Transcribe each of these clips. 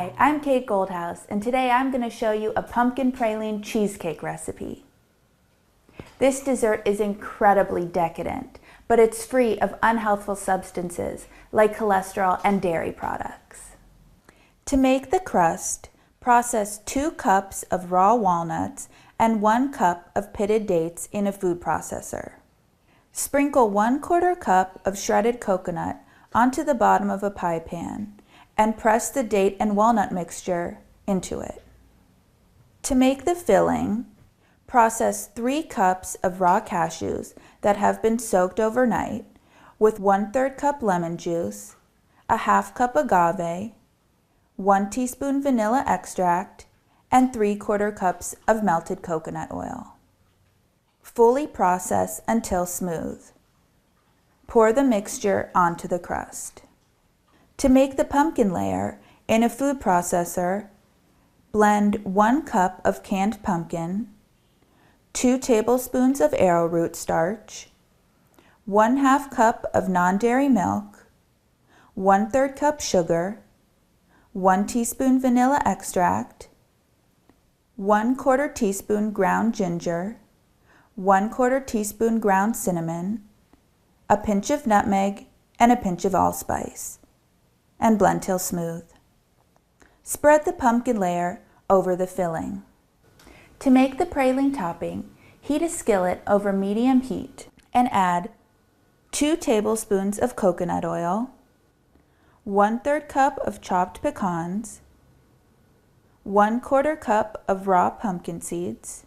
Hi, I'm Kate Goldhouse, and today I'm going to show you a pumpkin praline cheesecake recipe. This dessert is incredibly decadent, but it's free of unhealthful substances like cholesterol and dairy products. To make the crust, process 2 cups of raw walnuts and 1 cup of pitted dates in a food processor. Sprinkle 1/4 cup of shredded coconut onto the bottom of a pie pan and press the date and walnut mixture into it. To make the filling, process 3 cups of raw cashews that have been soaked overnight with 1/3 cup lemon juice, a 1/2 cup agave, 1 teaspoon vanilla extract, and 3/4 cups of melted coconut oil. Fully process until smooth. Pour the mixture onto the crust. To make the pumpkin layer, in a food processor, blend 1 cup of canned pumpkin, 2 tablespoons of arrowroot starch, 1/2 cup of non-dairy milk, 1/3 cup sugar, 1 teaspoon vanilla extract, 1/4 teaspoon ground ginger, 1/4 teaspoon ground cinnamon, a pinch of nutmeg, and a pinch of allspice, and blend till smooth. Spread the pumpkin layer over the filling. To make the praline topping, heat a skillet over medium heat and add 2 tablespoons of coconut oil, 1/3 cup of chopped pecans, 1/4 cup of raw pumpkin seeds,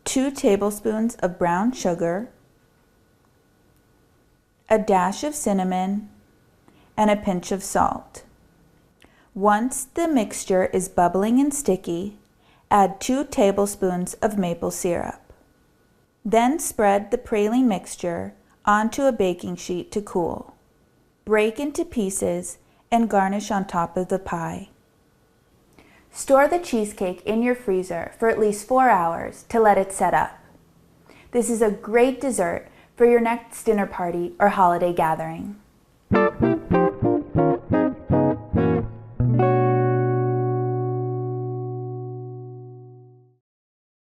2 tablespoons of brown sugar, a dash of cinnamon, and a pinch of salt. Once the mixture is bubbling and sticky, add 2 tablespoons of maple syrup. Then spread the praline mixture onto a baking sheet to cool. Break into pieces and garnish on top of the pie. Store the cheesecake in your freezer for at least 4 hours to let it set up. This is a great dessert for your next dinner party or holiday gathering.